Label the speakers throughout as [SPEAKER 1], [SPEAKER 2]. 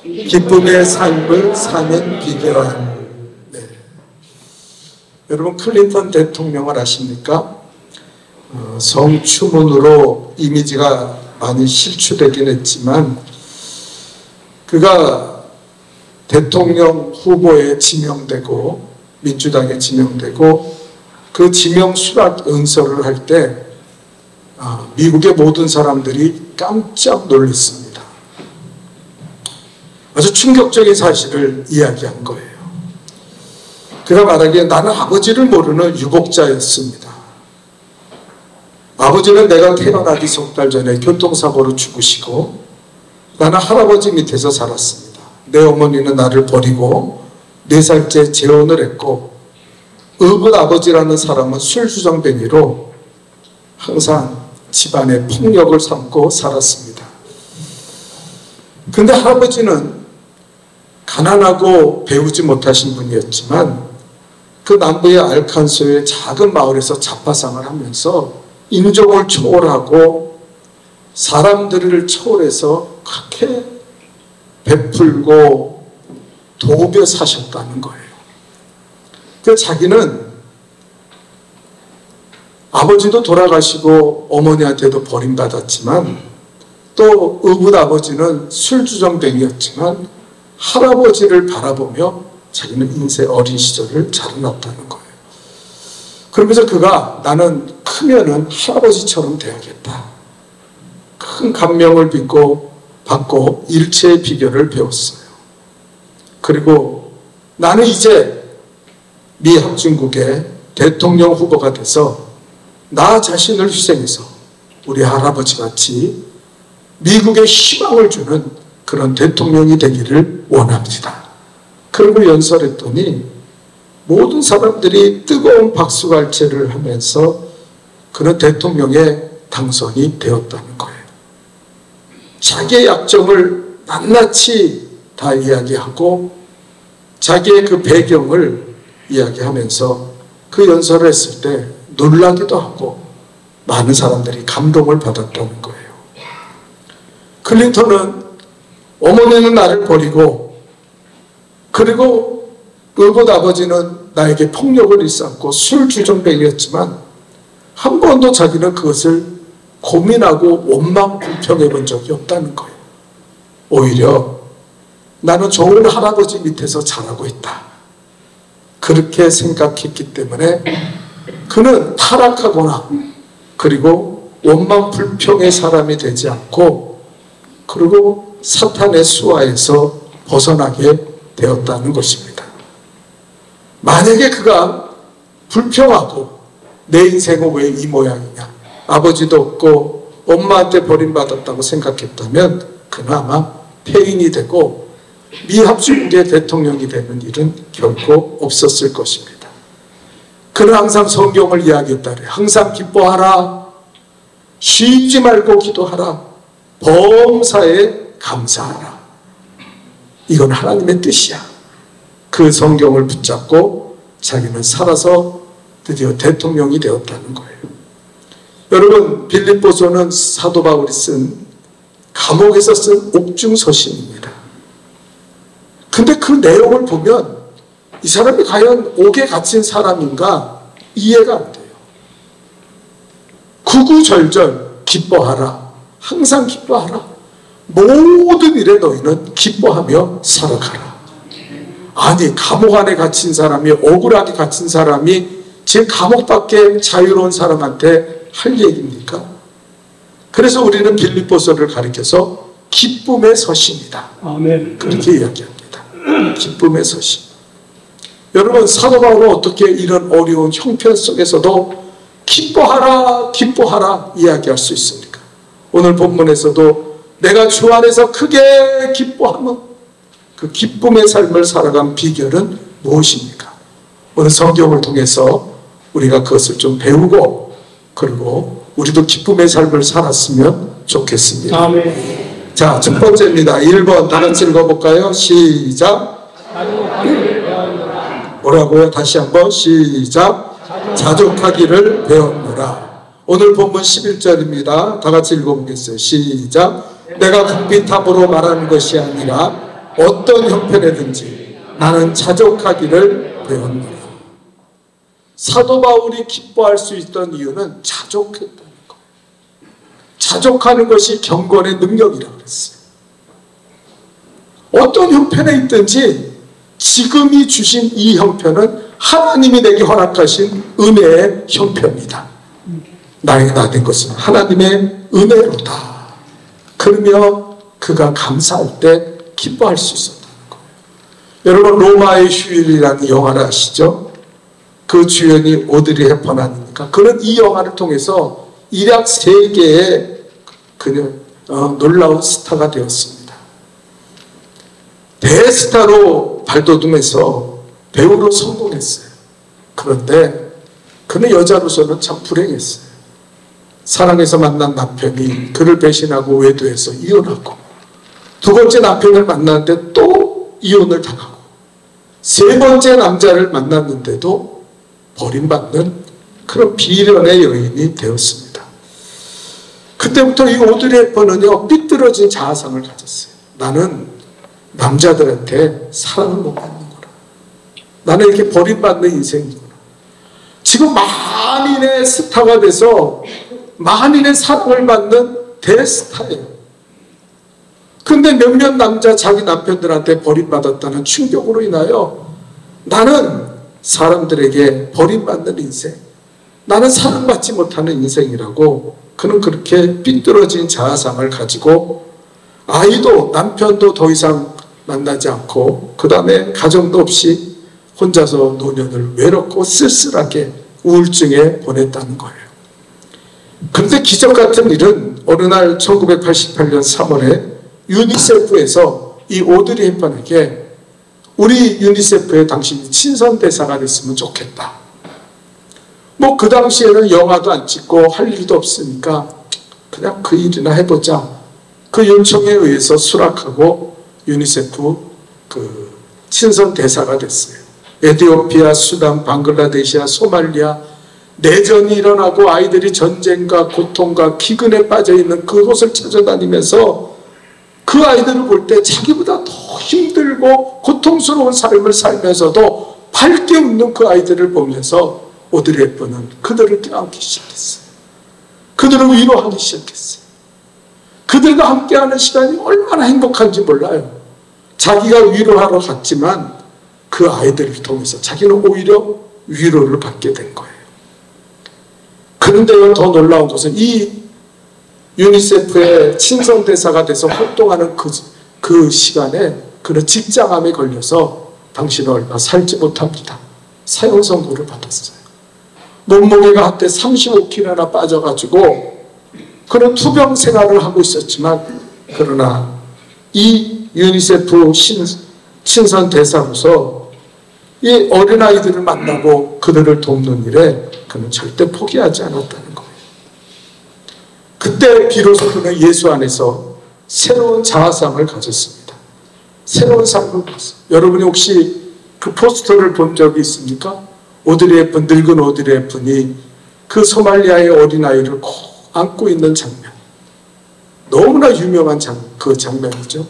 [SPEAKER 1] 기쁨의 삶을 사는 비결. 네. 여러분, 클린턴 대통령을 아십니까? 성추문으로 이미지가 많이 실추되긴 했지만 그가 대통령 후보에 지명되고 민주당에 지명되고 그 지명 수락 연설을 할 때 미국의 모든 사람들이 깜짝 놀랐습니다. 아주 충격적인 사실을 이야기한 거예요. 그가 말하기에 나는 아버지를 모르는 유복자였습니다. 아버지는 내가 태어나기 석 달 전에 교통사고로 죽으시고 나는 할아버지 밑에서 살았습니다. 내 어머니는 나를 버리고 4살째 재혼을 했고 의붓 아버지라는 사람은 술주정뱅이로 항상 집안에 폭력을 삼고 살았습니다. 근데 할아버지는 가난하고 배우지 못하신 분이었지만 그 남부의 알칸소의 작은 마을에서 자파상을 하면서 인종을 초월하고 사람들을 초월해서 그렇게 베풀고 도우며 사셨다는 거예요. 그 자기는 아버지도 돌아가시고 어머니한테도 버림받았지만 또 의붓 아버지는 술주정뱅이였지만 할아버지를 바라보며 자기는 인생 어린 시절을 자라났다는 거예요. 그러면서 그가 나는 크면은 할아버지처럼 돼야겠다. 큰 감명을 받고 일체의 비결을 배웠어요. 그리고 나는 이제 미 합중국의 대통령 후보가 돼서 나 자신을 희생해서 우리 할아버지 같이 미국에 희망을 주는 그런 대통령이 되기를 원합니다. 그리고 연설했더니 모든 사람들이 뜨거운 박수갈채를 하면서 그런 대통령에 당선이 되었다는 거예요. 자기의 약점을 낱낱이 다 이야기하고 자기의 그 배경을 이야기하면서 그 연설을 했을 때 놀라기도 하고 많은 사람들이 감동을 받았다는 거예요. 클린턴은 어머니는 나를 버리고 그리고 의붓 아버지는 나에게 폭력을 일삼고 술주정뱅이였지만 한 번도 자기는 그것을 고민하고 원망 불평해 본 적이 없다는 거예요. 오히려 나는 좋은 할아버지 밑에서 자라고 있다. 그렇게 생각했기 때문에 그는 타락하거나 그리고 원망 불평의 사람이 되지 않고 그리고 사탄의 수하에서 벗어나게 되었다는 것입니다. 만약에 그가 불평하고 내 인생은 왜 이 모양이냐, 아버지도 없고 엄마한테 버림받았다고 생각했다면 그는 아마 폐인이 되고 미합중국의 대통령이 되는 일은 결코 없었을 것입니다. 그는 항상 성경을 이야기했다 그래요. 항상 기뻐하라, 쉬지 말고 기도하라, 범사에 감사하라. 이건 하나님의 뜻이야. 그 성경을 붙잡고 자기는 살아서 드디어 대통령이 되었다는 거예요. 여러분, 빌립보서는 사도 바울이 쓴 감옥에서 쓴 옥중서신입니다. 근데 그 내용을 보면 이 사람이 과연 옥에 갇힌 사람인가 이해가 안 돼요. 구구절절 기뻐하라, 항상 기뻐하라, 모든 일에 너희는 기뻐하며 살아가라. 아니, 감옥 안에 갇힌 사람이, 억울하게 갇힌 사람이 제 감옥 밖에 자유로운 사람한테 할 얘기입니까? 그래서 우리는 빌립보서를 가리켜서 기쁨의 서신이다. 아멘. 그렇게 이야기합니다. 기쁨의 서신. 여러분, 사도 바울은 어떻게 이런 어려운 형편 속에서도 기뻐하라, 기뻐하라 이야기할 수 있습니까? 오늘 본문에서도 내가 주 안에서 크게 기뻐하면 그 기쁨의 삶을 살아간 비결은 무엇입니까? 오늘 성경을 통해서 우리가 그것을 좀 배우고 그리고 우리도 기쁨의 삶을 살았으면 좋겠습니다. 아멘. 자, 첫 번째입니다. 1번 다 같이 읽어볼까요? 시작. 뭐라고요? 다시 한번 시작. 자족하기를 배웠노라. 오늘 본문 11절입니다. 다 같이 읽어보겠어요. 시작. 내가 국비탑으로 말하는 것이 아니라 어떤 형편에든지 나는 자족하기를 배웠노라. 사도 바울이 기뻐할 수 있던 이유는 자족했다는 거. 자족하는 것이 경건의 능력이라고 그랬어요. 어떤 형편에 있든지 지금이 주신 이 형편은 하나님이 내게 허락하신 은혜의 형편이다. 나에게 나된 것은 하나님의 은혜로다. 그러며 그가 감사할 때 기뻐할 수 있었다는 거예요. 여러분, 로마의 휴일이라는 영화를 아시죠? 그 주연이 오드리 헵번 아닙니까? 그는 이 영화를 통해서 일약 세계의 놀라운 스타가 되었습니다. 대스타로 발돋움해서 배우로 성공했어요. 그런데 그는 여자로서는 참 불행했어요. 사랑해서 만난 남편이 그를 배신하고 외도해서 이혼하고, 두 번째 남편을 만났는데 또 이혼을 당하고, 세 번째 남자를 만났는데도 버림받는 그런 비련의 여인이 되었습니다. 그때부터 이 오드리 헵번은요, 삐뚤어진 자아상을 가졌어요. 나는 남자들한테 사랑을 못 받는구나. 나는 이렇게 버림받는 인생이구나. 지금 만인의 스타가 돼서 만인의 사랑을 받는 대스타예요. 그런데 몇몇 남자 자기 남편들한테 버림받았다는 충격으로 인하여 나는 사람들에게 버림받는 인생, 나는 사랑받지 못하는 인생이라고 그는 그렇게 삐뚤어진 자아상을 가지고 아이도 남편도 더 이상 만나지 않고 그 다음에 가정도 없이 혼자서 노년을 외롭고 쓸쓸하게 우울증에 보냈다는 거예요. 그런데 기적 같은 일은 어느 날 1988년 3월에 유니세프에서 이 오드리 헵번에게 우리 유니세프에 당신이 친선대사가 됐으면 좋겠다. 뭐 그 당시에는 영화도 안 찍고 할 일도 없으니까 그냥 그 일이나 해보자. 그 요청에 의해서 수락하고 유니세프 그 친선대사가 됐어요. 에티오피아, 수단, 방글라데시아, 소말리아 내전이 일어나고 아이들이 전쟁과 고통과 기근에 빠져있는 그곳을 찾아다니면서 그 아이들을 볼 때 자기보다 더 힘들고 고통스러운 삶을 살면서도 밝게 웃는 그 아이들을 보면서 오드리 헵번은 그들을 껴안기 시작했어요. 그들을 위로하기 시작했어요. 그들과 함께하는 시간이 얼마나 행복한지 몰라요. 자기가 위로하러 갔지만 그 아이들을 통해서 자기는 오히려 위로를 받게 된 거예요. 그런데요, 더 놀라운 것은 이 유니세프의 친선대사가 돼서 활동하는 그 시간에 그는 직장암에 걸려서 당신은 얼마 살지 못합니다. 사형 선고를 받았어요. 몸무게가 한때 35kg나 빠져가지고 그는 투병 생활을 하고 있었지만, 그러나 이 유니세프 친선대사로서 이 어린아이들을 만나고 그들을 돕는 일에 그는 절대 포기하지 않았다는 거예요. 그때 비로소 그는 예수 안에서 새로운 자아상을 가졌습니다. 새로운 삶을 봤어요. 여러분이 혹시 그 포스터를 본 적이 있습니까? 오드리 헵번, 늙은 오드리 헵번이 그 소말리아의 어린아이를 꼭 안고 있는 장면. 너무나 유명한 그 장면이죠.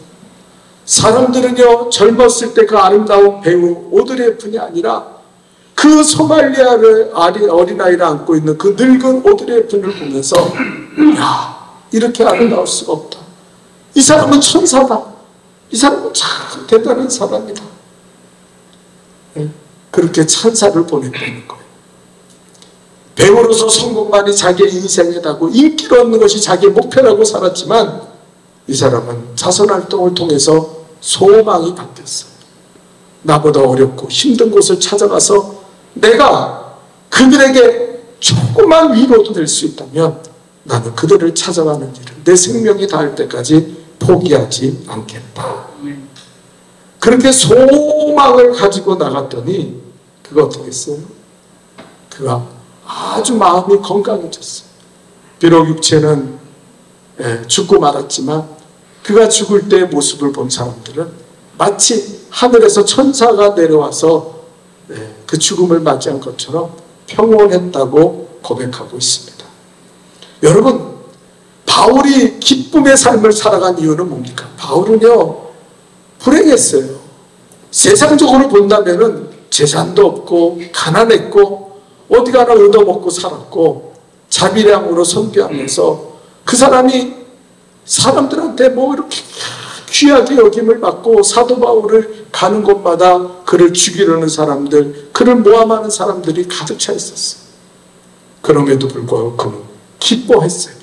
[SPEAKER 1] 사람들은요, 젊었을 때 그 아름다운 배우 오드리 헵번이 아니라 그 소말리아의 어린아이를 안고 있는 그 늙은 오드리 헵번을 보면서 야, 이렇게 아름다울 수가 없다. 이 사람은 천사다. 이 사람은 참 대단한 사람이다. 그렇게 찬사를 보냈다는 거예요. 배우로서 성공만이 자기의 인생이라고 인기를 얻는 것이 자기의 목표라고 살았지만 이 사람은 자선활동을 통해서 소망이 바뀌었어요. 나보다 어렵고 힘든 곳을 찾아가서 내가 그들에게 조금만 위로도 될 수 있다면 나는 그들을 찾아가는 일을 내 생명이 닿을 때까지 포기하지 않겠다. 그렇게 소망을 가지고 나갔더니 그가 어떻게 했어요? 그가 아주 마음이 건강해졌어요. 비록 육체는 죽고 말았지만 그가 죽을 때의 모습을 본 사람들은 마치 하늘에서 천사가 내려와서 그 죽음을 맞이한 것처럼 평온했다고 고백하고 있습니다. 여러분, 바울이 기쁨의 삶을 살아간 이유는 뭡니까? 바울은요, 불행했어요. 세상적으로 본다면은 재산도 없고 가난했고 어디 가나 얻어먹고 살았고 자비량으로 선교하면서 그 사람이 사람들한테 뭐 이렇게 귀하게 여김을 받고 사도 바울을 가는 곳마다 그를 죽이려는 사람들, 그를 모함하는 사람들이 가득 차 있었어요. 그럼에도 불구하고 그는 기뻐했어요.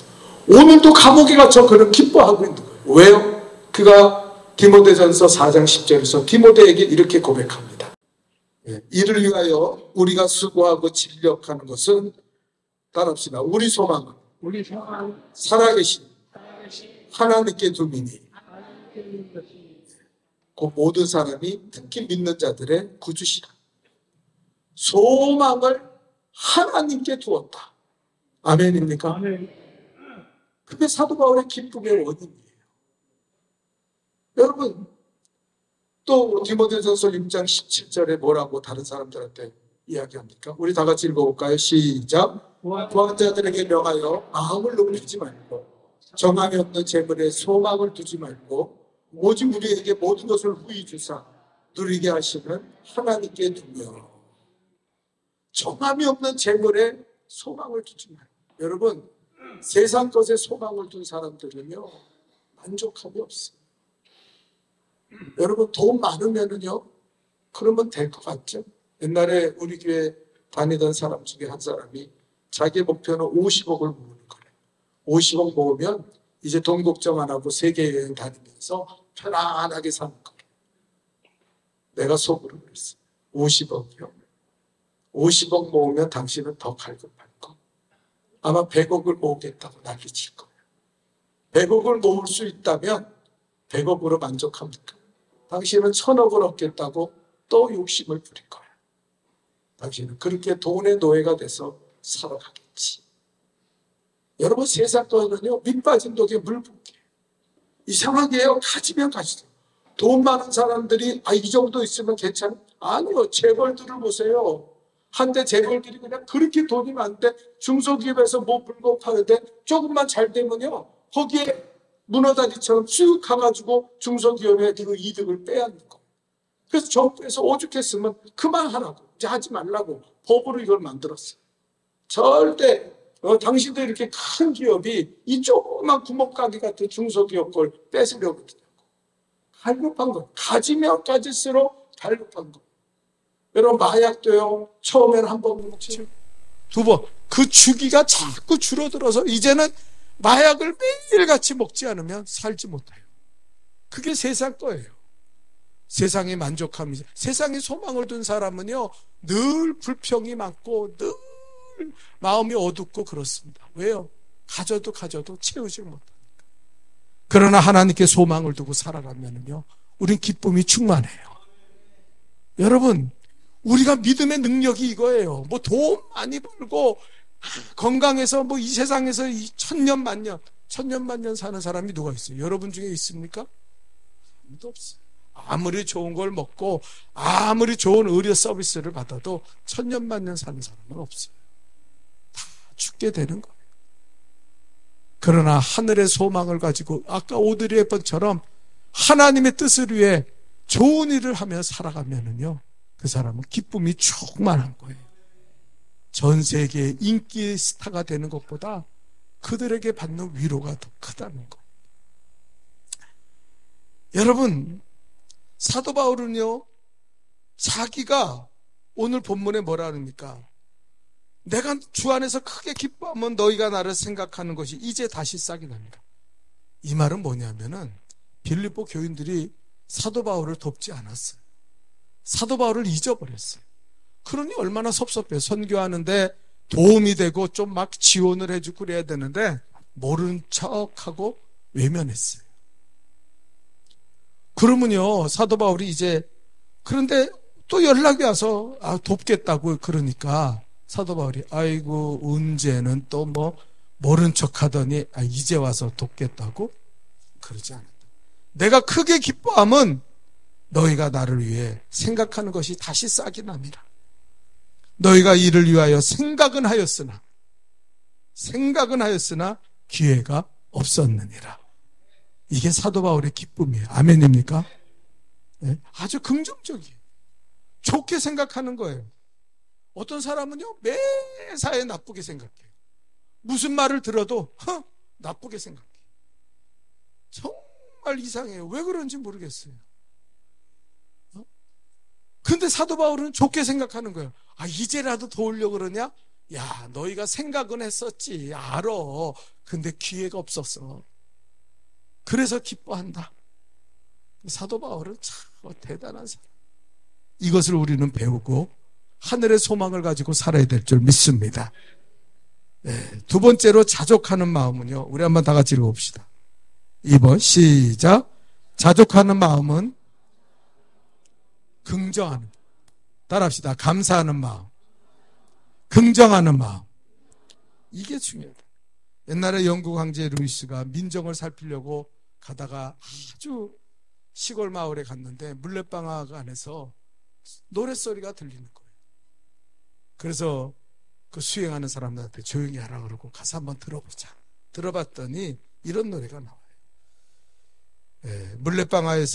[SPEAKER 1] 오늘도 감옥에 갇혀 그는 기뻐하고 있는 거예요. 왜요? 그가 디모데전서 4장 10절에서 디모데에게 이렇게 고백합니다. 이를 위하여 우리가 수고하고 진력하는 것은 따라합시다. 우리 소망은 살아계신 하나님께 두미니 그 모든 사람이 특히 믿는 자들의 구주시라. 소망을 하나님께 두었다. 아멘입니까? 아멘. 그게 사도 바울의 기쁨의 원인이에요. 여러분, 또 디모데전서 6장 17절에 뭐라고 다른 사람들한테 이야기합니까? 우리 다 같이 읽어볼까요? 시작. 부한 자들에게 명하여 마음을 높이지 말고 정함이 없는 재물에 소망을 두지 말고 오직 우리에게 모든 것을 후히 주사 누리게 하시는 하나님께 두며 정함이 없는 재물에 소망을 두지 말고. 여러분, 세상 것에 소망을 둔 사람들은요 만족함이 없어요. 여러분, 돈 많으면은요 그러면 될 것 같죠? 옛날에 우리 교회 다니던 사람 중에 한 사람이 자기 목표는 50억을 모으는 거래요. 50억 모으면 이제 돈 걱정 안 하고 세계 여행 다니면서 편안하게 사는 거예요. 내가 속으로 그랬어요. 50억이요? 50억 모으면 당신은 더 갈급할 거. 아마 100억을 모으겠다고 난리칠 거예요. 100억을 모을 수 있다면 100억으로 만족합니까? 당신은 1000억을 얻겠다고 또 욕심을 부릴 거예요. 당신은 그렇게 돈의 노예가 돼서 살아가겠지. 여러분, 세상 돈은요 밑 빠진 독에 물 붓게 이상하게요. 가지면 가지죠. 돈 많은 사람들이 이 정도 있으면 괜찮아? 아니요. 재벌들을 보세요. 한때 재벌들이 그냥 그렇게 돈이 많은데 중소기업에서 뭐 물건 파는데 조금만 잘 되면요 거기에 문어다리처럼 쭉 가가지고 중소기업에 그 이득을 빼앗는 거. 그래서 정부에서 오죽했으면 그만하라고, 이제 하지 말라고 법으로 이걸 만들었어요. 절대 당신도 이렇게 큰 기업이 이 조그만 구멍가게 같은 중소기업 걸 뺏으려고 하더라고. 갈급한 거. 가지면 가질수록 갈급한 거. 여러분, 마약도요 처음에는 한 번 먹지, 두 번, 그 주기가 자꾸 줄어들어서 이제는 마약을 매일같이 먹지 않으면 살지 못해요. 그게 세상 거예요. 세상에 만족함이, 세상에 소망을 둔 사람은요 늘 불평이 많고 늘 마음이 어둡고 그렇습니다. 왜요? 가져도 채우지 못하니까. 그러나 하나님께 소망을 두고 살아가면은요 우린 기쁨이 충만해요. 여러분, 우리가 믿음의 능력이 이거예요. 뭐 돈 많이 벌고 건강해서 뭐 이 세상에서 천년 만년 사는 사람이 누가 있어요? 여러분 중에 있습니까? 아무도 없어요. 아무리 좋은 걸 먹고 아무리 좋은 의료 서비스를 받아도 천년 만년 사는 사람은 없어요. 다 죽게 되는 거예요. 그러나 하늘의 소망을 가지고 아까 오드리 헵번처럼 하나님의 뜻을 위해 좋은 일을 하며 살아가면은요 그 사람은 기쁨이 충만한 거예요. 전 세계의 인기 스타가 되는 것보다 그들에게 받는 위로가 더 크다는 거. 여러분, 사도 바울은요 자기가 오늘 본문에 뭐라 합니까? 내가 주 안에서 크게 기뻐하면 너희가 나를 생각하는 것이 이제 다시 싹이 납니다. 이 말은 뭐냐면은 빌립보 교인들이 사도 바울을 돕지 않았어요. 사도 바울을 잊어버렸어요. 그러니 얼마나 섭섭해요. 선교하는데 도움이 되고 좀 막 지원을 해주고 그래야 되는데 모른 척하고 외면했어요. 그러면요 사도 바울이 이제 그런데 또 연락이 와서 돕겠다고 그러니까 사도 바울이 아이고 언제는 또 뭐 모른 척하더니 이제 와서 돕겠다고? 그러지 않았다. 내가 크게 기뻐함은 너희가 나를 위해 생각하는 것이 다시 싹이 납니다. 너희가 이를 위하여 생각은 하였으나 기회가 없었느니라. 이게 사도 바울의 기쁨이에요. 아멘입니까? 아주 긍정적이에요. 좋게 생각하는 거예요. 어떤 사람은요, 매사에 나쁘게 생각해요. 무슨 말을 들어도 나쁘게 생각해요. 정말 이상해요. 왜 그런지 모르겠어요. 근데 사도 바울은 좋게 생각하는 거예요. 이제라도 도우려고 그러냐? 야, 너희가 생각은 했었지. 알아. 근데 기회가 없었어. 그래서 기뻐한다. 사도 바울은 참 대단한 사람. 이것을 우리는 배우고 하늘의 소망을 가지고 살아야 될 줄 믿습니다. 두 번째로 자족하는 마음은요. 우리 한번 다 같이 읽어봅시다. 2번 시작. 자족하는 마음은 긍정하는, 따라합시다. 감사하는 마음, 긍정하는 마음. 이게 중요하다. 옛날에 영국 황제 루이스가 민정을 살피려고 가다가 아주 시골 마을에 갔는데 물레방앗 안에서 노랫소리가 들리는 거예요. 그래서 그 수행하는 사람들한테 조용히 하라 그러고 가서 한번 들어보자. 들어봤더니 이런 노래가 나와요. 물레방앗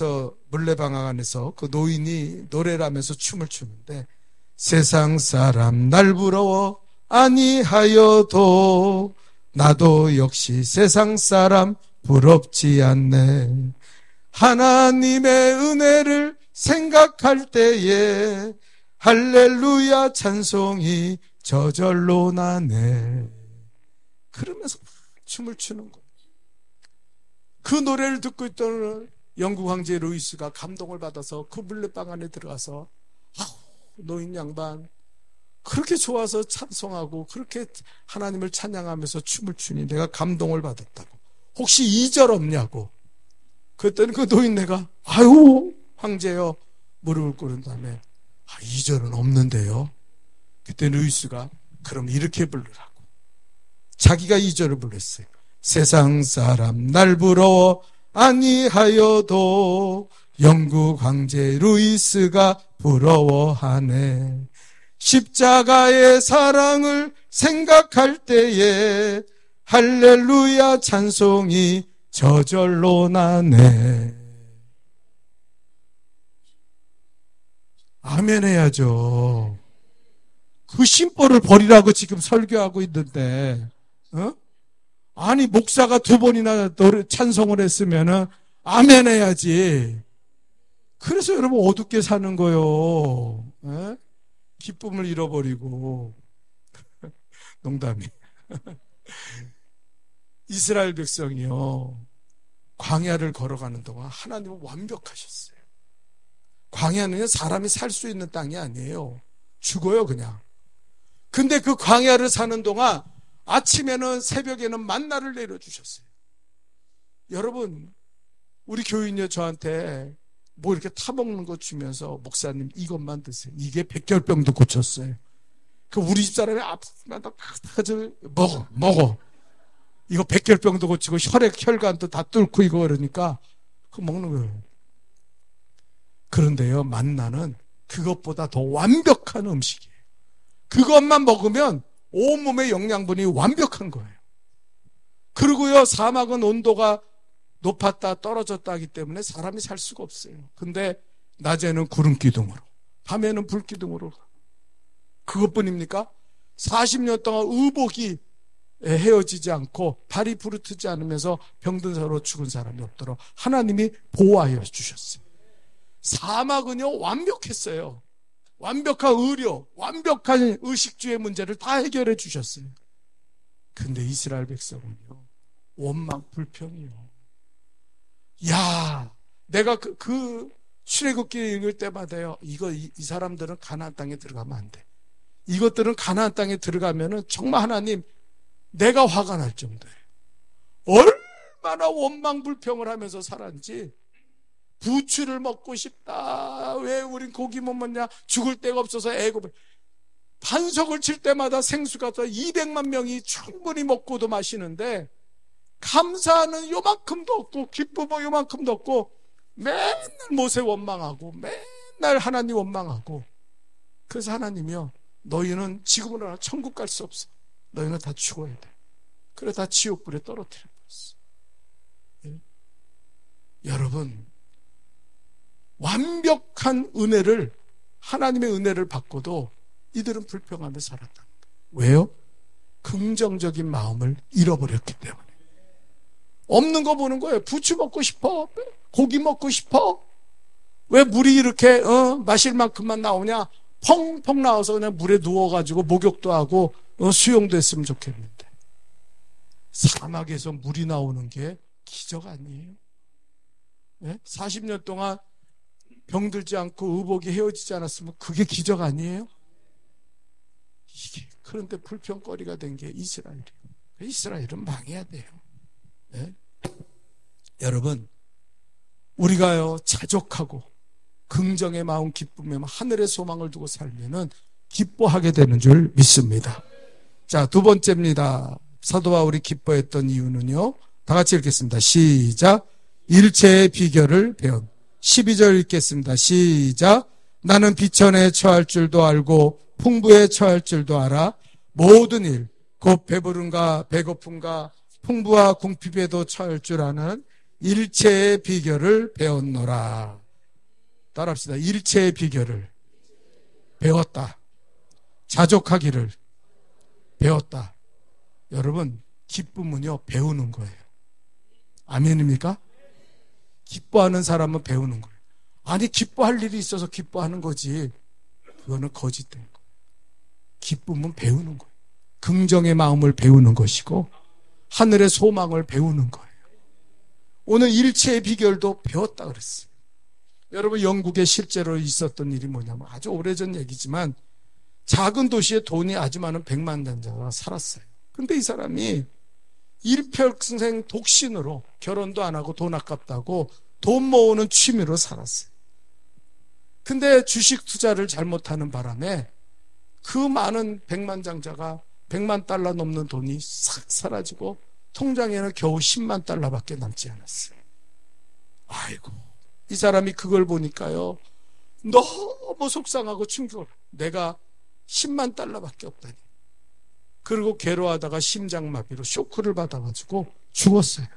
[SPEAKER 1] 안에서 그 노인이 노래를 하면서 춤을 추는데, 세상 사람 날 부러워 아니하여도 나도 역시 세상 사람 부럽지 않네. 하나님의 은혜를 생각할 때에 할렐루야 찬송이 저절로 나네. 그러면서 춤을 추는 거예요. 그 노래를 듣고 있던 영국 황제 루이스가 감동을 받아서 그 물레방 안에 들어가서 노인 양반 그렇게 좋아서 찬송하고 그렇게 하나님을 찬양하면서 춤을 추니 내가 감동을 받았다고. 혹시 2절 없냐고. 그랬더니 그 노인네가 아유 황제요 무릎을 꿇은 다음에 2절은 없는데요. 그때 루이스가 그럼 이렇게 부르라고. 자기가 2절을 불렀어요. 세상 사람 날 부러워 아니하여도 영국 황제 루이스가 부러워하네. 십자가의 사랑을 생각할 때에 할렐루야 찬송이 저절로 나네. 아멘 해야죠. 그 심보를 버리라고 지금 설교하고 있는데, 아니 목사가 2번이나 찬송을 했으면은 아멘 해야지. 그래서 여러분 어둡게 사는 거요. 기쁨을 잃어버리고. 농담이. 이스라엘 백성이요, 광야를 걸어가는 동안 하나님은 완벽하셨어요. 광야는 사람이 살 수 있는 땅이 아니에요. 죽어요 그냥. 근데 그 광야를 사는 동안 아침에는 새벽에는 만나를 내려주셨어요. 여러분, 우리 교인이 저한테 뭐 이렇게 타먹는 거 주면서 목사님 이것만 드세요. 이게 백혈병도 고쳤어요. 그 우리 집사람이 앞마다 먹어. 이거 백혈병도 고치고 혈관도 다 뚫고 이거 그러니까 그거 먹는 거예요. 그런데요, 만나는 그것보다 더 완벽한 음식이에요. 그것만 먹으면 온몸의 영양분이 완벽한 거예요. 그리고요, 사막은 온도가 높았다 떨어졌다 하기 때문에 사람이 살 수가 없어요. 근데 낮에는 구름 기둥으로, 밤에는 불 기둥으로. 그것뿐입니까? 40년 동안 의복이 헤어지지 않고 발이 부르트지 않으면서 병든 사로 죽은 사람이 없도록 하나님이 보호하여 주셨어요. 사막은요 완벽했어요. 완벽한 의료, 완벽한 의식주의 문제를 다 해결해 주셨어요. 근데 이스라엘 백성은요 원망 불평이요. 야, 내가 그 출애굽기 읽을 때마다요, 이 사람들은 가나안 땅에 들어가면 안 돼. 이것들은 가나안 땅에 들어가면은 정말 하나님 내가 화가 날 정도예요. 얼마나 원망 불평을 하면서 살았는지. 부추를 먹고 싶다. 왜 우린 고기 못 먹냐? 죽을 데가 없어서 애굽을. 반석을 칠 때마다 생수가 또 200만 명이 충분히 먹고도 마시는데 감사하는 요만큼도 없고 기쁨은 요만큼도 없고 맨날 모세 원망하고 맨날 하나님 원망하고. 그래서 하나님이요, 너희는 지금으로는 천국 갈 수 없어. 너희는 다 죽어야 돼. 그래 다 지옥불에 떨어뜨려 버렸어. 여러분, 완벽한 은혜를, 하나님의 은혜를 받고도 이들은 불평하며 살았다. 왜요? 긍정적인 마음을 잃어버렸기 때문에. 없는 거 보는 거예요. 부추 먹고 싶어? 고기 먹고 싶어? 왜 물이 이렇게 마실 만큼만 나오냐? 펑펑 나와서 그냥 물에 누워가지고 목욕도 하고 수영도 했으면 좋겠는데. 사막에서 물이 나오는 게 기적 아니에요? 네? 40년 동안 병들지 않고 의복이 헤어지지 않았으면 그게 기적 아니에요? 그런데 불평거리가 된 게 이스라엘이에요. 이스라엘은 망해야 돼요. 네? 여러분, 우리가요 자족하고 긍정의 마음, 기쁨의 마음, 하늘의 소망을 두고 살면은 기뻐하게 되는 줄 믿습니다. 자, 두 번째입니다. 사도 바울이 기뻐했던 이유는요, 다 같이 읽겠습니다. 시작. 일체의 비결을 배운. 12절 읽겠습니다. 시작. 나는 비천에 처할 줄도 알고 풍부에 처할 줄도 알아. 모든 일, 곧 배부름과 배고픔과 풍부와 궁핍에도 처할 줄 아는 일체의 비결을 배웠노라. 따라합시다. 일체의 비결을 배웠다. 자족하기를 배웠다. 여러분, 기쁨은요 배우는 거예요. 아멘입니까? 기뻐하는 사람은 배우는 거예요. 아니, 기뻐할 일이 있어서 기뻐하는 거지, 그거는 거짓된 거예요. 기쁨은 배우는 거예요. 긍정의 마음을 배우는 것이고 하늘의 소망을 배우는 거예요. 오늘 일체의 비결도 배웠다 그랬어요. 여러분, 영국에 실제로 있었던 일이 뭐냐면, 아주 오래전 얘기지만 작은 도시에 돈이 아주 많은 백만장자가 살았어요. 근데 이 사람이 일평생 독신으로, 결혼도 안 하고 돈 아깝다고 돈 모으는 취미로 살았어요. 근데 주식 투자를 잘못하는 바람에 그 많은 백만장자가 100만 달러 넘는 돈이 싹 사라지고 통장에는 겨우 10만 달러밖에 남지 않았어요. 아이고, 이 사람이 그걸 보니까요 너무 속상하고 충격을, 내가 10만 달러밖에 없다니. 그리고 괴로워하다가 심장마비로 쇼크를 받아가지고 죽었어요.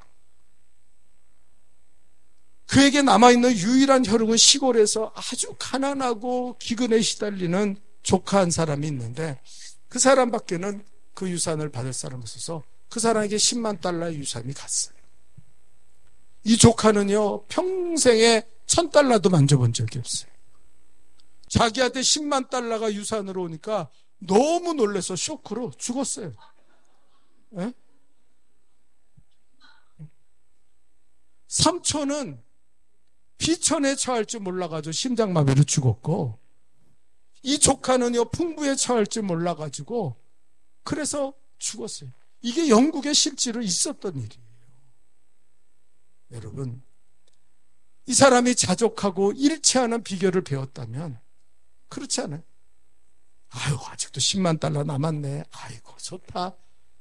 [SPEAKER 1] 그에게 남아있는 유일한 혈육은 시골에서 아주 가난하고 기근에 시달리는 조카 한 사람이 있는데, 그 사람밖에는 그 유산을 받을 사람이 없어서 그 사람에게 10만 달러의 유산이 갔어요. 이 조카는요 평생에 1000달러도 만져본 적이 없어요. 자기한테 10만 달러가 유산으로 오니까 너무 놀라서 쇼크로 죽었어요. 네? 삼촌은 비천에 처할 줄 몰라가지고 심장마비로 죽었고, 이 조카는요 풍부에 처할 줄 몰라가지고 그래서 죽었어요. 이게 영국에 실제로 있었던 일이에요. 여러분, 이 사람이 자족하고 일치하는 비결을 배웠다면, 그렇지 않아요? 아유, 아직도 10만 달러 남았네. 아이고, 좋다.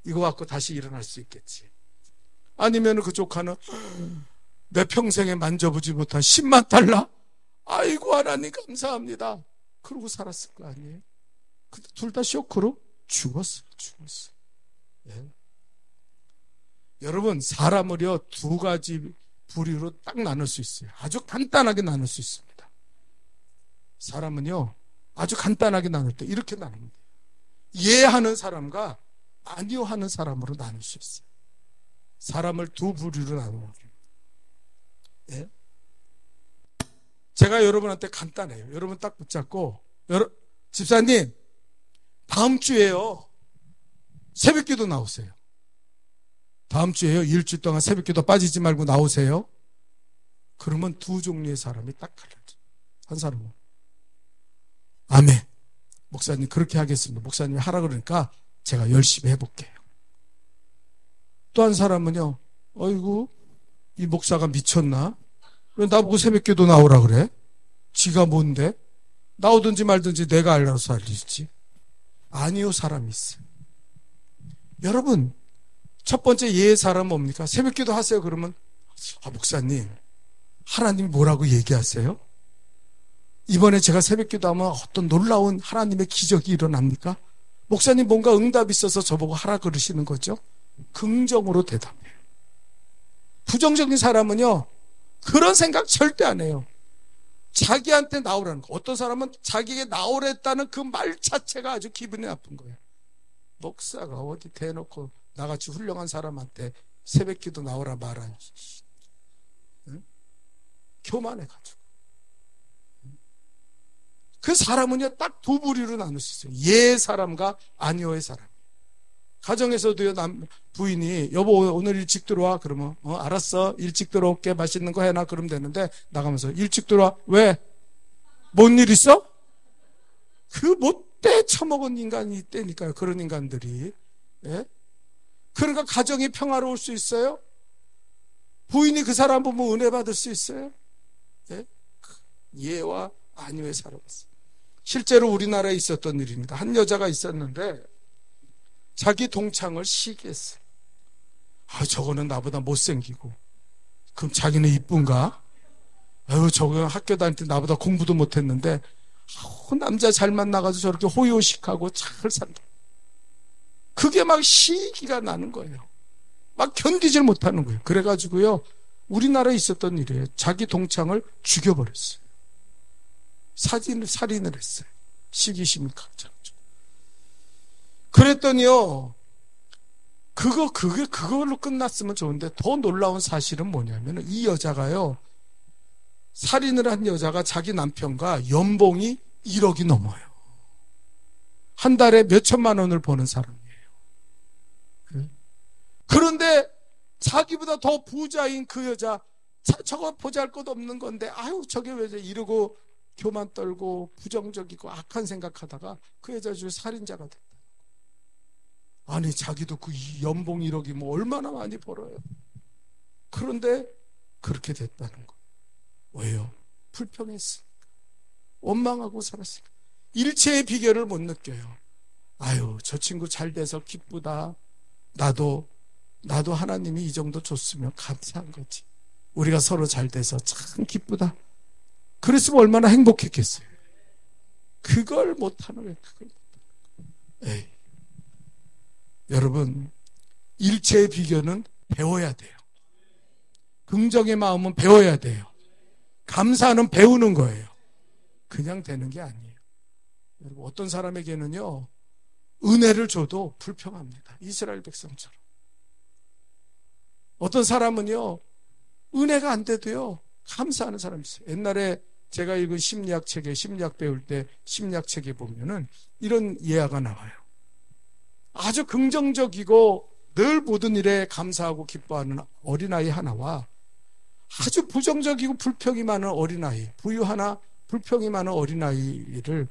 [SPEAKER 1] 이거 갖고 다시 일어날 수 있겠지. 아니면 그 조카는 내 평생에 만져보지 못한 10만 달러? 아이고, 하나님 감사합니다. 그러고 살았을 거 아니에요? 근데 둘 다 쇼크로 죽었어요. 예. 여러분, 사람을요 두 가지 부류로 딱 나눌 수 있어요. 아주 간단하게 나눌 수 있습니다. 사람은요 아주 간단하게 나눌 때 이렇게 나눕니다. 이해하는 사람과 아니요 하는 사람으로 나눌 수 있어요. 사람을 두 부류로 나누는 거예요. 예? 제가 여러분한테 간단해요. 여러분 딱 붙잡고, 집사님 다음 주에요 새벽기도 나오세요. 다음 주에요 일주일 동안 새벽기도 빠지지 말고 나오세요. 그러면 두 종류의 사람이 딱 갈라져요. 한 사람은 아멘, 목사님 그렇게 하겠습니다. 목사님이 하라 그러니까 제가 열심히 해볼게요. 또 한 사람은요, 어이구 이 목사가 미쳤나? 왜 나보고 새벽기도 나오라 그래? 지가 뭔데? 나오든지 말든지 내가 알아서 알리지. 아니요 사람이 있어요. 여러분, 첫 번째 예의 사람은 뭡니까? 새벽기도 하세요 그러면, 목사님 하나님이 뭐라고 얘기하세요? 이번에 제가 새벽기도 하면 어떤 놀라운 하나님의 기적이 일어납니까? 목사님 뭔가 응답이 있어서 저보고 하라 그러시는 거죠? 긍정으로 대답해요. 부정적인 사람은요 그런 생각 절대 안 해요. 자기한테 나오라는 거. 어떤 사람은 자기에게 나오랬다는 그 말 자체가 아주 기분이 나쁜 거예요. 목사가 어디 대놓고 나같이 훌륭한 사람한테 새벽기도 나오라 말하니. 응? 교만해가지고. 그 사람은요, 딱 두 부류로 나눌 수 있어요. 예 사람과 아니오의 사람. 가정에서도요, 부인이, 여보, 오늘 일찍 들어와. 그러면, 알았어. 일찍 들어올게. 맛있는 거 해놔. 그러면 되는데, 나가면서, 일찍 들어와. 왜? 뭔 일 있어? 그 못돼 처먹은 인간이 있다니까요. 그런 인간들이. 예? 그러니까 가정이 평화로울 수 있어요? 부인이 그 사람 보면 은혜 받을 수 있어요? 예? 예와 아니오의 살아갔어요. 실제로 우리나라에 있었던 일입니다. 한 여자가 있었는데 자기 동창을 시기했어요. 저거는 나보다 못생기고 그럼 자기는 이쁜가? 저거 학교 다닐 때 나보다 공부도 못했는데 남자 잘 만나가지고 저렇게 호요식하고 잘 산다. 그게 막 시기가 나는 거예요. 막 견디질 못하는 거예요. 그래가지고요, 우리나라에 있었던 일이에요. 자기 동창을 죽여버렸어요. 살인을 했어요. 시기심이 강해가지고. 그랬더니요, 그걸로 끝났으면 좋은데 더 놀라운 사실은 뭐냐면 이 여자가요, 살인을 한 여자가 자기 남편과 연봉이 1억이 넘어요. 한 달에 몇 천만 원을 버는 사람이에요. 그런데 자기보다 더 부자인 그 여자, 저거 보잘것 없는 건데 저게 왜 이러고 교만 떨고 부정적이고 악한 생각하다가 그 여자 중 살인자가 됐다. 아니 자기도 그 연봉 1억이 뭐 얼마나 많이 벌어요. 그런데 그렇게 됐다는 거예요. 왜요? 불평했으니까. 원망하고 살았으니까. 일체의 비결을 못 느껴요. 저 친구 잘 돼서 기쁘다. 나도 하나님이 이 정도 줬으면 감사한 거지. 우리가 서로 잘 돼서 참 기쁘다. 그랬으면 얼마나 행복했겠어요. 그걸 못하는 거예요. 에이. 여러분, 일체의 비결은 배워야 돼요. 긍정의 마음은 배워야 돼요. 감사는 배우는 거예요. 그냥 되는 게 아니에요. 여러분, 어떤 사람에게는요, 은혜를 줘도 불평합니다. 이스라엘 백성처럼. 어떤 사람은요, 은혜가 안 돼도요, 감사하는 사람이 있어요. 옛날에 제가 읽은 심리학 배울 때 심리학 책에 보면은 이런 예화가 나와요. 아주 긍정적이고 늘 모든 일에 감사하고 기뻐하는 어린아이 하나와 아주 부정적이고 불평이 많은 어린아이, 부유 하나, 불평이 많은 어린아이를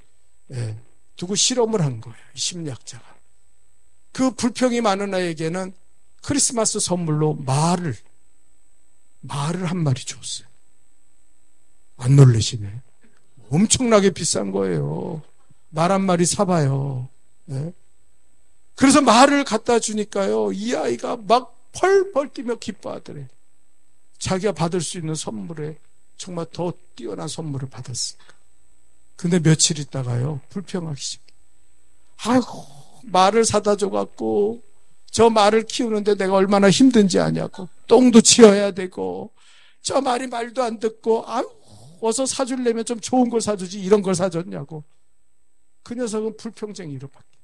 [SPEAKER 1] 두고 실험을 한 거예요. 심리학자가. 그 불평이 많은 아이에게는 크리스마스 선물로 말을 한 마리 줬어요. 안 놀라시네. 엄청나게 비싼 거예요. 말 한 마리 사봐요. 네? 그래서 말을 갖다 주니까요, 이 아이가 막 펄펄 뛰며 기뻐하더래. 자기가 받을 수 있는 선물에 정말 더 뛰어난 선물을 받았으니까. 근데 며칠 있다가요, 불평하기 시작해. 말을 사다 줘갖고 저 말을 키우는데 내가 얼마나 힘든지 아냐고. 똥도 치워야 되고 저 말이 말도 안 듣고 어서 사주려면 좀 좋은 걸 사주지 이런 걸 사줬냐고. 그 녀석은 불평쟁이로 바뀌더래.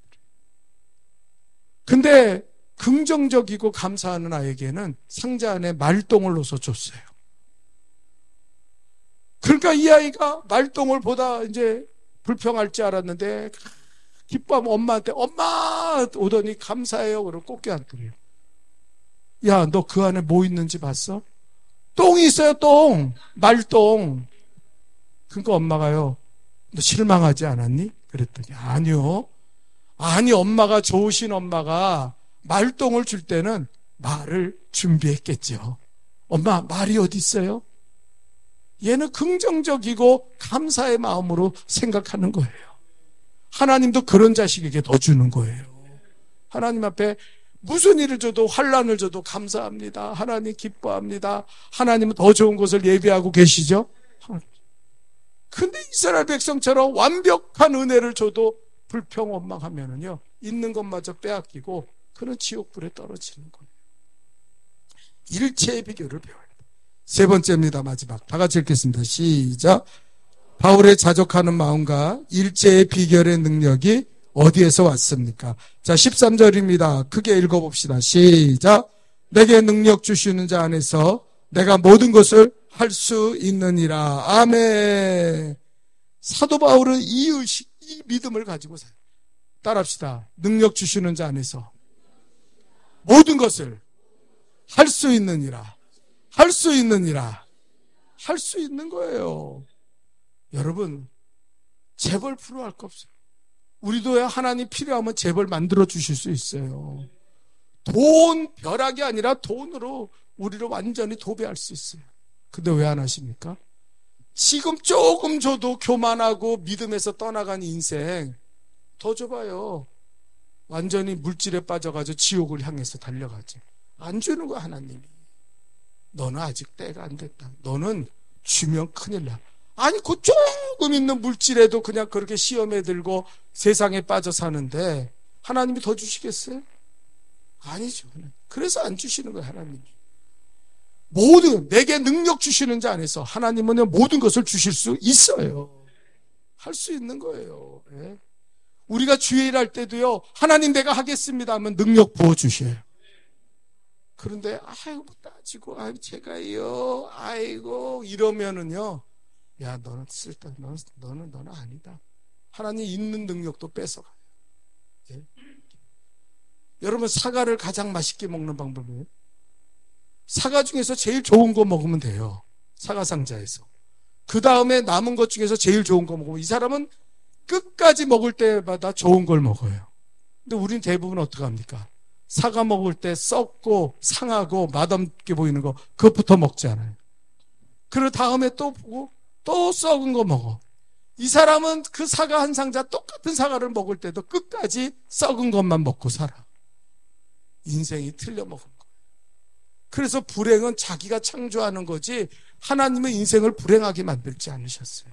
[SPEAKER 1] 근데 긍정적이고 감사하는 아이에게는 상자 안에 말똥을 넣어서 줬어요. 그러니까 이 아이가 말똥을 보다 이제 불평할 줄 알았는데 기뻐하면 엄마한테 엄마 오더니 감사해요. 그러고 꽃게 안더래요. 야, 너 그 안에 뭐 있는지 봤어? 똥이 있어요. 똥. 말똥. 그러니까 엄마가요. 너 실망하지 않았니? 그랬더니 아니요. 아니 엄마가 좋으신 엄마가 말똥을 줄 때는 말을 준비했겠죠. 엄마 말이 어디 있어요? 얘는 긍정적이고 감사의 마음으로 생각하는 거예요. 하나님도 그런 자식에게 더 주는 거예요. 하나님 앞에 무슨 일을 줘도 환난을 줘도 감사합니다. 하나님 기뻐합니다. 하나님은 더 좋은 것을 예비하고 계시죠. 근데 이스라엘 백성처럼 완벽한 은혜를 줘도 불평 원망하면은요, 있는 것마저 빼앗기고 그는 지옥불에 떨어지는 거예요. 일체의 비결을 배워야 돼요. 세 번째입니다. 마지막 다 같이 읽겠습니다. 시작. 바울의 자족하는 마음과 일제의 비결의 능력이 어디에서 왔습니까? 자, 13절입니다. 크게 읽어봅시다. 시작. 내게 능력 주시는 자 안에서 내가 모든 것을 할 수 있느니라. 아멘. 사도 바울은 이 의식, 이 믿음을 가지고 살아요. 따라합시다. 능력 주시는 자 안에서 모든 것을 할 수 있느니라. 할 수 있느니라. 할 수 있는 거예요. 여러분, 재벌 프로할 거 없어요. 우리도 하나님 필요하면 재벌 만들어 주실 수 있어요. 돈, 벼락이 아니라 돈으로 우리를 완전히 도배할 수 있어요. 근데 왜 안 하십니까? 지금 조금 줘도 교만하고 믿음에서 떠나간 인생 더 줘봐요. 완전히 물질에 빠져가지고 지옥을 향해서 달려가죠. 안 주는 거야, 하나님이. 너는 아직 때가 안 됐다. 너는 주면 큰일 나. 아니, 그 조금 있는 물질에도 그냥 그렇게 시험에 들고 세상에 빠져 사는데 하나님이 더 주시겠어요? 아니죠. 그래서 안 주시는 거예요, 하나님이. 모든, 내게 능력 주시는 자 안에서 하나님은 모든 것을 주실 수 있어요. 할 수 있는 거예요. 예? 우리가 주의 일할 때도요, 하나님 내가 하겠습니다 하면 능력 부어주셔요. 그런데, 아이고, 따지고, 아이고, 제가요, 아이고, 이러면은요, 야, 너는 쓸데, 너는 아니다. 하나님 있는 능력도 뺏어가요. 예? 여러분, 사과를 가장 맛있게 먹는 방법이에요. 사과 중에서 제일 좋은 거 먹으면 돼요. 사과 상자에서. 그 다음에 남은 것 중에서 제일 좋은 거 먹으면 이 사람은 끝까지 먹을 때마다 좋은 걸 먹어요. 근데 우리는 대부분 어떻게 합니까? 사과 먹을 때 썩고 상하고 맛없게 보이는 거 그것부터 먹지 않아요. 그리고 다음에 또 보고 또 썩은 거 먹어. 이 사람은 그 사과 한 상자 똑같은 사과를 먹을 때도 끝까지 썩은 것만 먹고 살아. 인생이 틀려 먹은 거예요. 그래서 불행은 자기가 창조하는 거지 하나님은 인생을 불행하게 만들지 않으셨어요.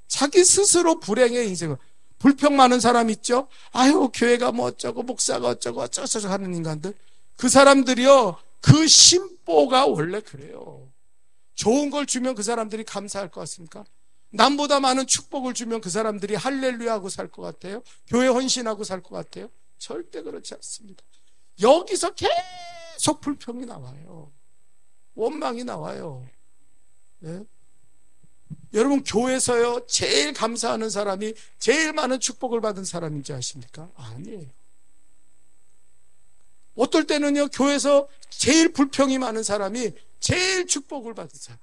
[SPEAKER 1] 자기 스스로 불행의 인생을. 불평 많은 사람 있죠? 아유, 교회가 뭐 어쩌고 목사가 어쩌고 어쩌고 하는 인간들. 그 사람들이요, 그 심보가 원래 그래요. 좋은 걸 주면 그 사람들이 감사할 것 같습니까? 남보다 많은 축복을 주면 그 사람들이 할렐루야 하고 살 것 같아요? 교회 헌신하고 살 것 같아요? 절대 그렇지 않습니다. 여기서 계속 불평이 나와요. 원망이 나와요. 네? 여러분, 교회에서요, 제일 감사하는 사람이 제일 많은 축복을 받은 사람인지 아십니까? 아니에요. 어떨 때는요, 교회에서 제일 불평이 많은 사람이 제일 축복을 받은 사람.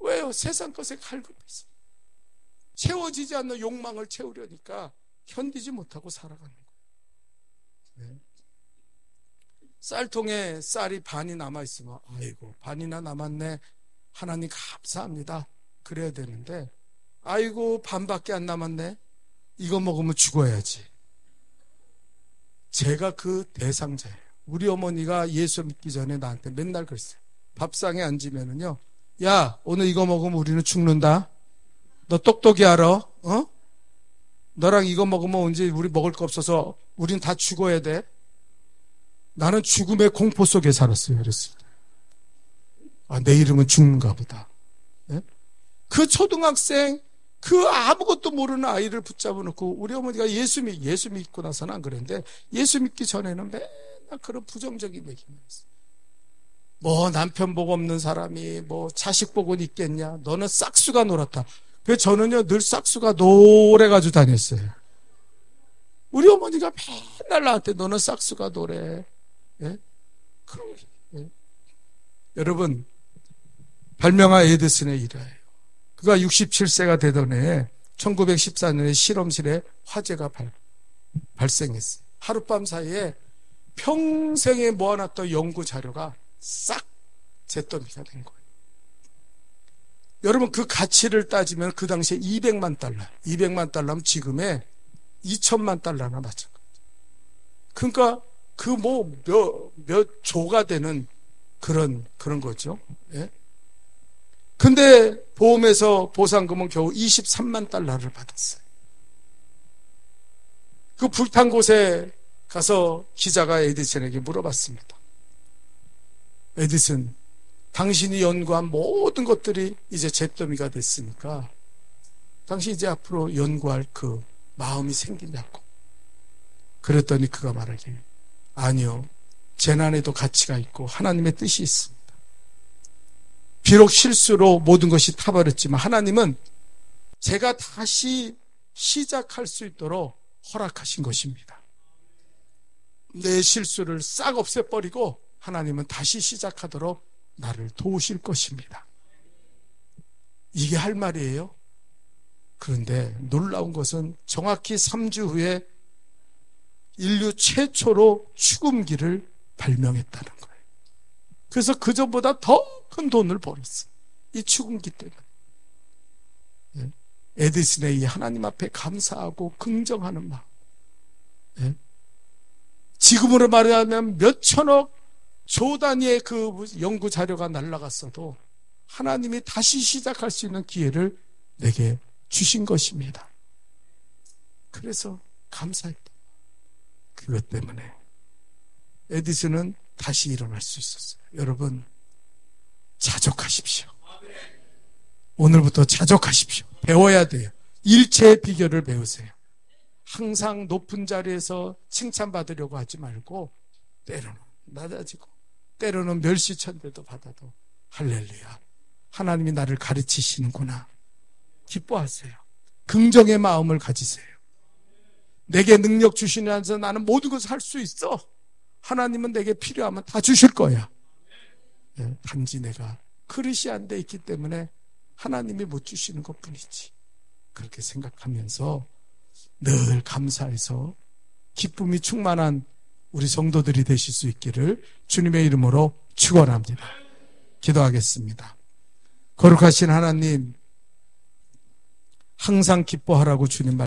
[SPEAKER 1] 왜요? 세상 것에 칼급해서. 채워지지 않는 욕망을 채우려니까 견디지 못하고 살아가는 거예요. 네. 쌀통에 쌀이 반이 남아있으면, 아이고, 반이나 남았네. 하나님 감사합니다. 그래야 되는데, 아이고, 반밖에 안 남았네. 이거 먹으면 죽어야지. 제가 그 대상자예요. 우리 어머니가 예수 믿기 전에 나한테 맨날 그랬어요. 밥상에 앉으면은요, 야, 오늘 이거 먹으면 우리는 죽는다. 너 똑똑히 알아? 어? 너랑 이거 먹으면 언제 우리 먹을 거 없어서 우린 다 죽어야 돼. 나는 죽음의 공포 속에 살았어요. 그랬어요. 아, 내 이름은 죽는가 보다. 네? 그 초등학생, 그 아무것도 모르는 아이를 붙잡아 놓고 우리 어머니가 예수 믿고 나서는 안 그랬는데 예수 믿기 전에는 맨날 그런 부정적인 얘기만 했어요. 뭐 남편 복 없는 사람이 뭐 자식 복은 있겠냐. 너는 싹수가 놀았다. 그래서 저는요 늘 싹수가 노래가지고 다녔어요. 우리 어머니가 맨날 나한테 너는 싹수가 노래. 예? 그런 예? 여러분, 발명하 에디슨의 일화예요. 그가 67세가 되던 해에 1914년에 실험실에 화재가 발생했어요. 하룻밤 사이에 평생에 모아놨던 연구 자료가 싹 잿더미가 된 거예요. 여러분, 그 가치를 따지면 그 당시에 200만 달러, 200만 달러면 지금의 2천만 달러나 마찬가지. 그러니까 그 뭐 몇 조가 되는 그런 거죠. 예? 근데 보험에서 보상금은 겨우 23만 달러를 받았어요. 그 불탄 곳에 가서 기자가 에디슨에게 물어봤습니다. 에디슨, 당신이 연구한 모든 것들이 이제 잿더미가 됐으니까 당신 이제 앞으로 연구할 그 마음이 생기냐고. 그랬더니 그가 말하길, 아니요, 재난에도 가치가 있고 하나님의 뜻이 있습니다. 비록 실수로 모든 것이 타버렸지만 하나님은 제가 다시 시작할 수 있도록 허락하신 것입니다. 내 실수를 싹 없애버리고 하나님은 다시 시작하도록 나를 도우실 것입니다. 이게 할 말이에요. 그런데 놀라운 것은 정확히 3주 후에 인류 최초로 축음기를 발명했다는 거예요. 그래서 그전보다 더 큰 돈을 벌었어요. 이 축음기 때문에. 에디슨의 이 하나님 앞에 감사하고 긍정하는 마음. 지금으로 말하면 몇 천억 조 단위의 그 연구 자료가 날아갔어도 하나님이 다시 시작할 수 있는 기회를 내게 주신 것입니다. 그래서 감사했다. 그것 때문에 에디슨은 다시 일어날 수 있었어요. 여러분, 자족하십시오. 오늘부터 자족하십시오. 배워야 돼요. 일체의 비결을 배우세요. 항상 높은 자리에서 칭찬받으려고 하지 말고 때로는 낮아지고 때로는 멸시천대도 받아도 할렐루야, 하나님이 나를 가르치시는구나. 기뻐하세요. 긍정의 마음을 가지세요. 내게 능력 주시면서 나는 모든 것을 할 수 있어. 하나님은 내게 필요하면 다 주실 거야. 단지 내가 그릇이 안 돼 있기 때문에 하나님이 못 주시는 것뿐이지. 그렇게 생각하면서 늘 감사해서 기쁨이 충만한 우리 성도들이 되실 수 있기를 주님의 이름으로 축원합니다. 기도하겠습니다. 거룩하신 하나님, 항상 기뻐하라고 주님 말